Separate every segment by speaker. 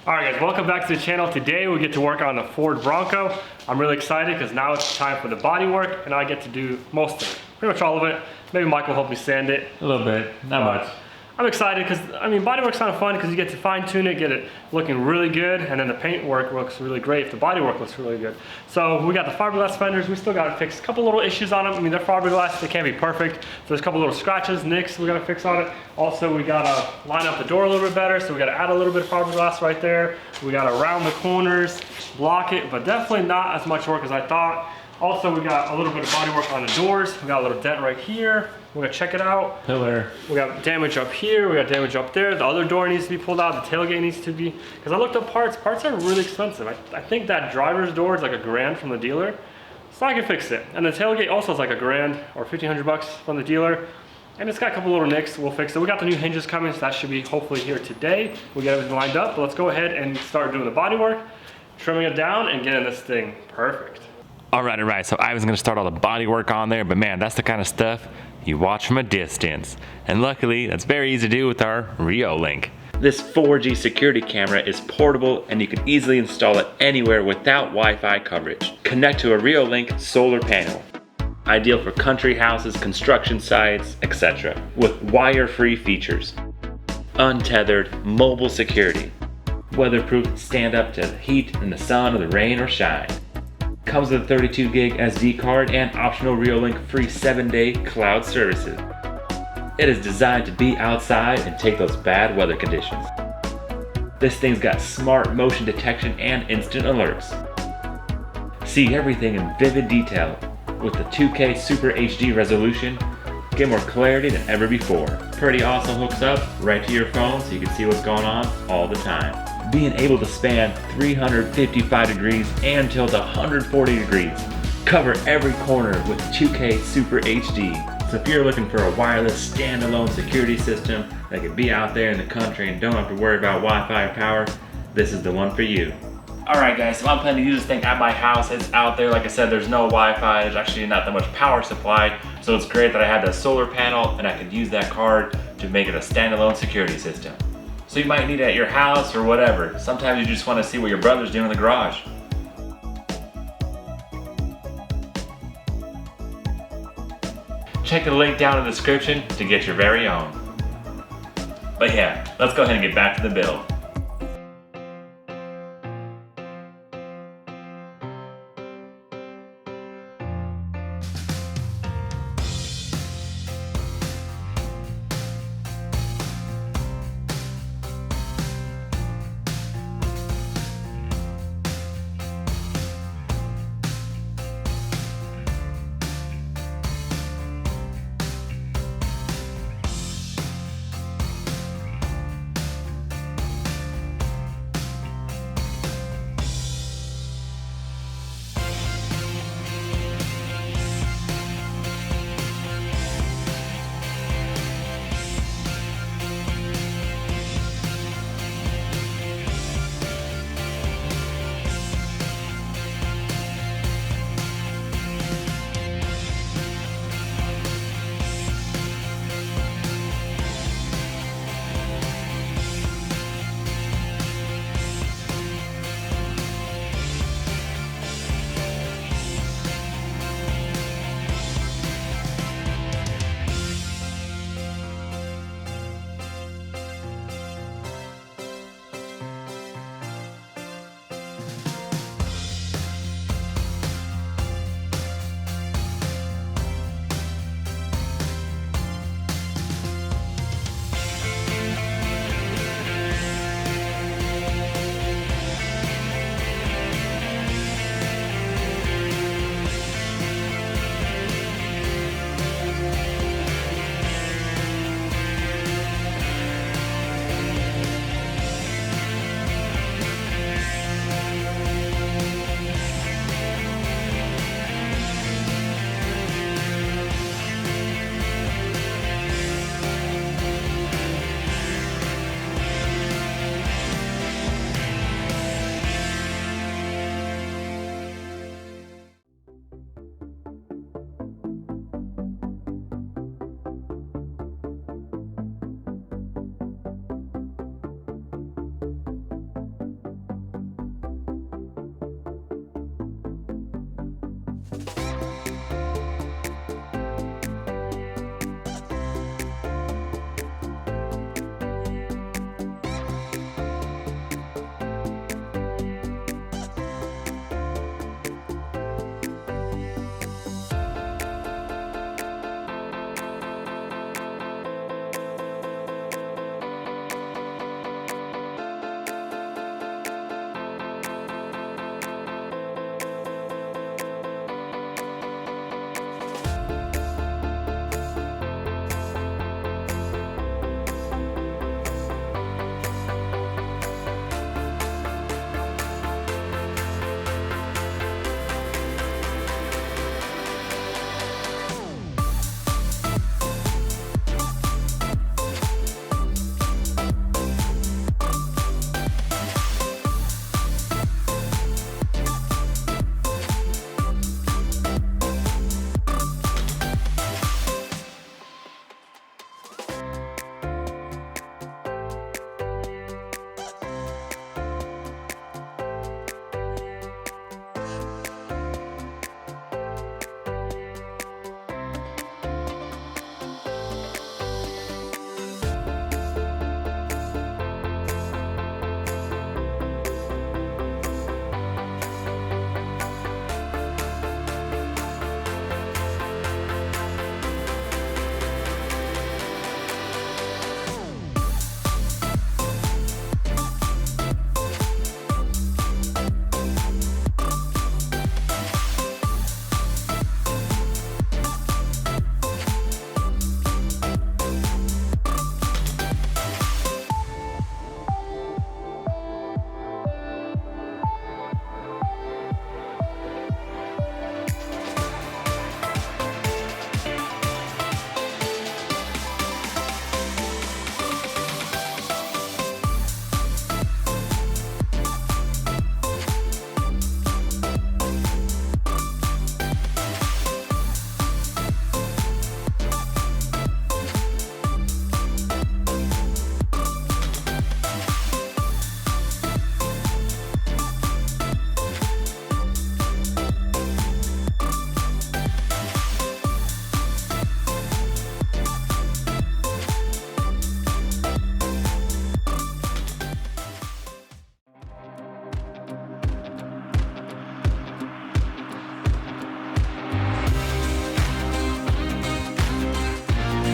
Speaker 1: Alright guys, welcome back to the channel. Today we get to work on the Ford Bronco. I'm really excited because now it's time for the body work and I get to do most of it. Pretty much all of it. Maybe Mike will help me sand it.
Speaker 2: A little bit, not much.
Speaker 1: I'm excited because, body work's kind of fun because you get to fine tune it, get it looking really good, and then the paint work looks really great if the body work looks really good. So we got the fiberglass fenders. We still got to fix a couple little issues on them. They're fiberglass, they can't be perfect. So there's a couple little scratches, nicks we got to fix on it. Also, we got to line up the door a little bit better, so we got to add a little bit of fiberglass right there. We got to round the corners, block it, but definitely not as much work as I thought. Also, we got a little bit of body work on the doors. We got a little dent right here. We're gonna check it out.
Speaker 2: Pillar.
Speaker 1: We got damage up here. We got damage up there. The other door needs to be pulled out. The tailgate needs to be, because I looked up parts. Parts are really expensive. I think that driver's door is like $1,000 from the dealer. So I can fix it. And the tailgate also is like $1,000 or $1,500 from the dealer. And it's got a couple little nicks. We'll fix it. We got the new hinges coming, so that should be hopefully here today. We got everything lined up. But let's go ahead and start doing the body work, trimming it down, and getting this thing perfect.
Speaker 2: All right. So I was gonna start all the body work on there, but man, that's the kind of stuff you watch from a distance. And luckily, that's very easy to do with our Rio Link. This 4G security camera is portable and you can easily install it anywhere without Wi-Fi coverage. Connect to a Rio Link solar panel. Ideal for country houses, construction sites, etc. With wire-free features. Untethered, mobile security. Weatherproof, stand up to the heat in the sun or the rain or shine. Comes with a 32 gig SD card and optional Rio Link free 7-day cloud services. It is designed to be outside and take those bad weather conditions. This thing's got smart motion detection and instant alerts. See everything in vivid detail with the 2K Super HD resolution. Get more clarity than ever before. Pretty awesome, hooks up right to your phone so you can see what's going on all the time. Being able to span 355 degrees and tilt 140 degrees. Cover every corner with 2K Super HD. So if you're looking for a wireless standalone security system that can be out there in the country and don't have to worry about Wi-Fi or power, this is the one for you. Alright guys, so I'm planning to use this thing at my house. It's out there, like I said, there's no Wi-Fi, there's actually not that much power supply, so it's great that I had the solar panel and I could use that card to make it a standalone security system. So you might need it at your house or whatever. Sometimes you just want to see what your brother's doing in the garage. Check the link down in the description to get your very own. But yeah, let's go ahead and get back to the build.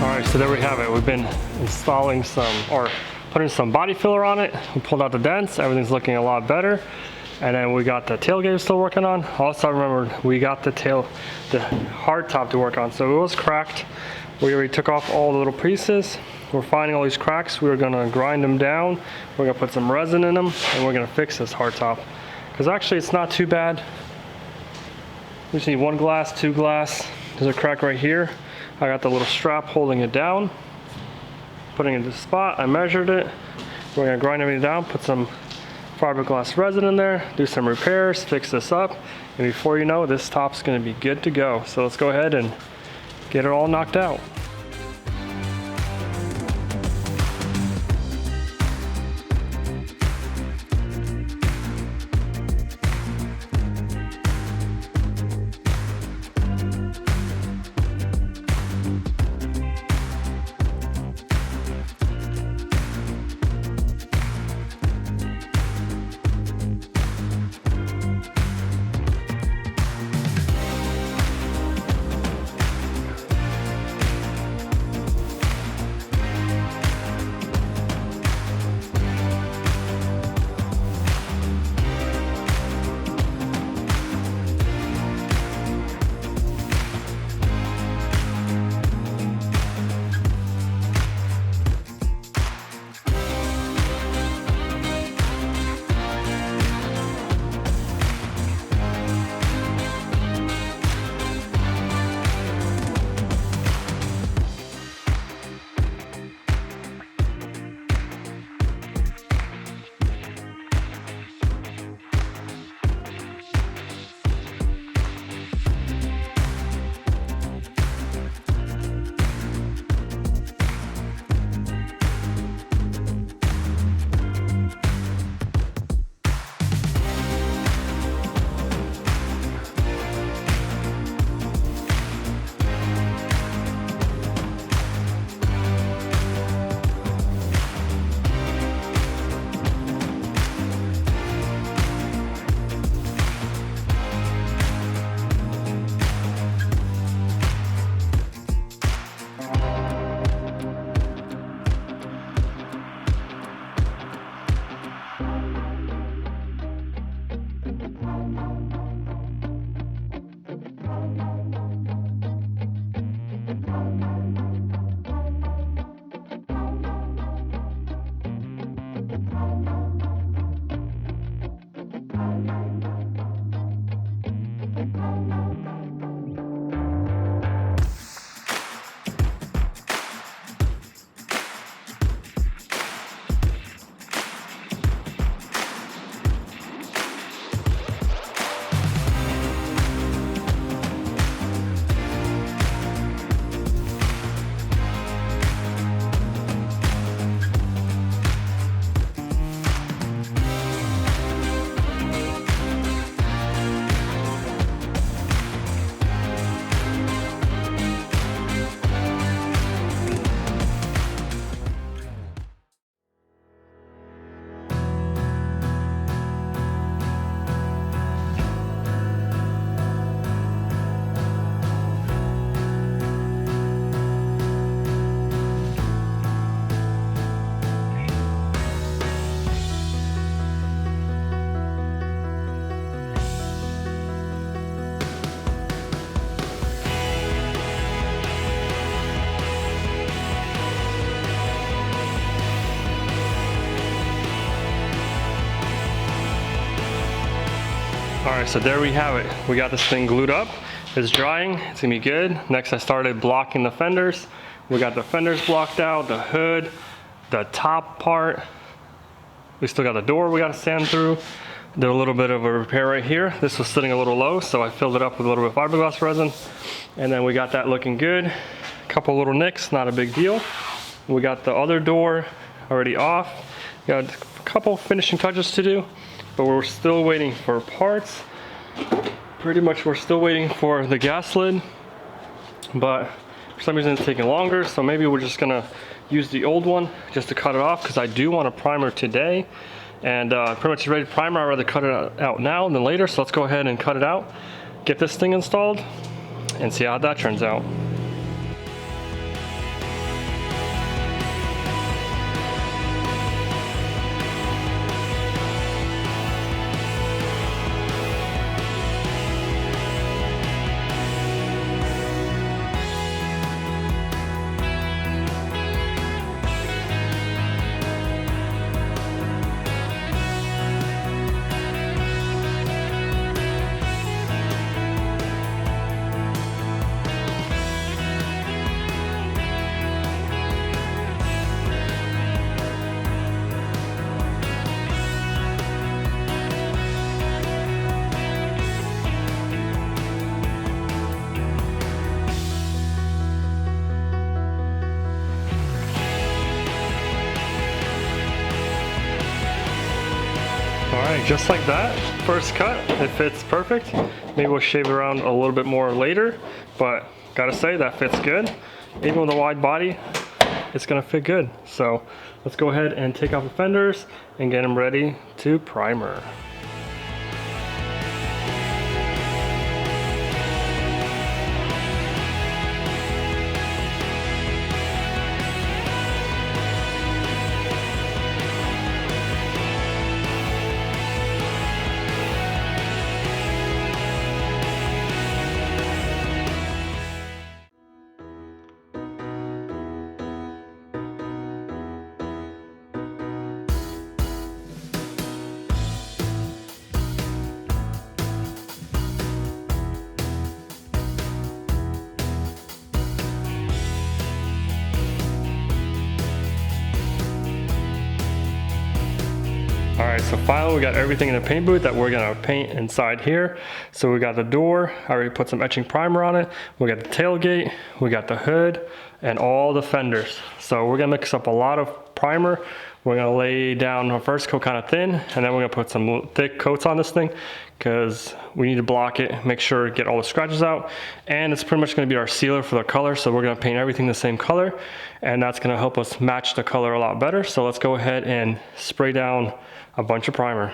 Speaker 1: Alright, so there we have it. We've been installing putting some body filler on it. We pulled out the dents, everything's looking a lot better. And then we got the tailgate still working on. Also remember, we got the hard top to work on. So it was cracked. We already took off all the little pieces. We're finding all these cracks. We're gonna grind them down. We're gonna put some resin in them, and we're gonna fix this hard top. Because actually it's not too bad. We just need 1 glass, 2 glass. There's a crack right here. I got the little strap holding it down. Putting it in the spot, I measured it. We're gonna grind everything down, put some fiberglass resin in there, do some repairs, fix this up, and before you know, this top's gonna be good to go. So let's go ahead and get it all knocked out. All right, so there we have it. We got this thing glued up. It's drying, it's gonna be good. Next I started blocking the fenders. We got the fenders blocked out, the hood, the top part. We still got the door we gotta sand through. Did a little bit of a repair right here. This was sitting a little low, so I filled it up with a little bit of fiberglass resin. And then we got that looking good. A couple little nicks, not a big deal. We got the other door already off. Got a couple finishing touches to do, but we're still waiting for parts. Pretty much we're still waiting for the gas lid, but for some reason it's taking longer, so maybe we're just gonna use the old one just to cut it off, because I do want a primer today, and pretty much ready to primer. I'd rather cut it out now than later, so let's go ahead and cut it out, get this thing installed, and see how that turns out. Alright, just like that, first cut, it fits perfect. Maybe we'll shave around a little bit more later, but gotta say that fits good. Even with a wide body, it's gonna fit good. So let's go ahead and take off the fenders and get them ready to primer. Alright, so finally we got everything in the paint booth that we're gonna paint inside here. So we got the door, I already put some etching primer on it. We got the tailgate, we got the hood, and all the fenders. So we're gonna mix up a lot of primer. We're gonna lay down our first coat kind of thin, and then we're gonna put some thick coats on this thing, because we need to block it, make sure to get all the scratches out. And it's pretty much gonna be our sealer for the color. So we're gonna paint everything the same color, and that's gonna help us match the color a lot better. So let's go ahead and spray down a bunch of primer.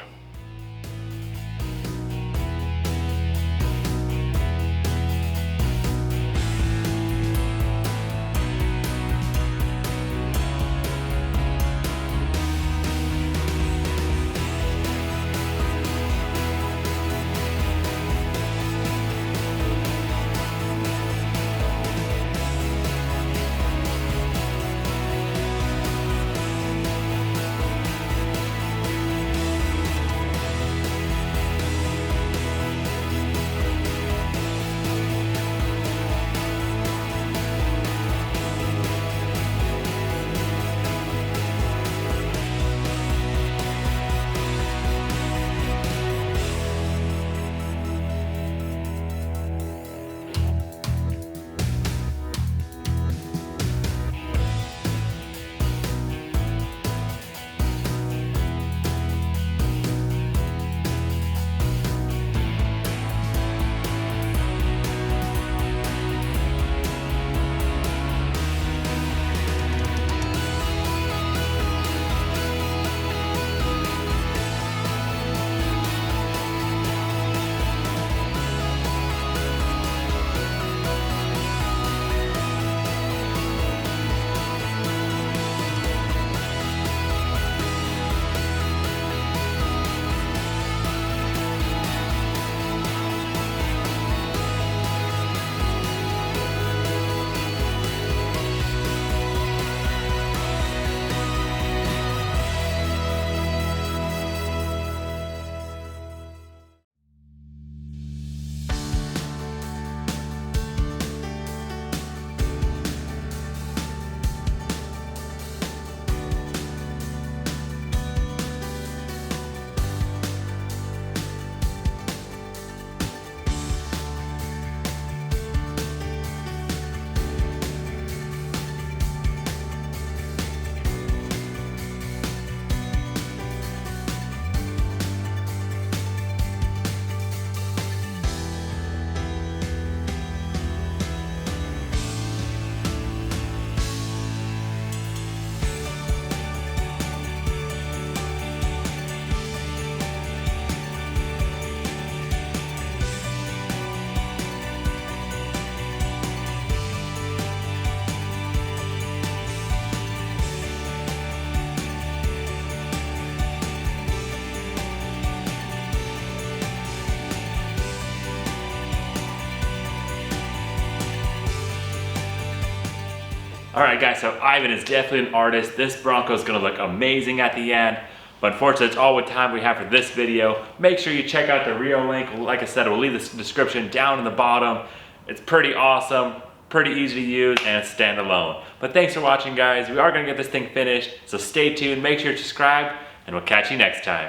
Speaker 2: All right guys, so Ivan is definitely an artist. This Bronco is gonna look amazing at the end. But unfortunately, it's all the time we have for this video. Make sure you check out the Rio link. Like I said, we'll leave this description down in the bottom. It's pretty awesome, pretty easy to use, and it's standalone. But thanks for watching, guys. We are gonna get this thing finished, so stay tuned, make sure you're subscribed, and we'll catch you next time.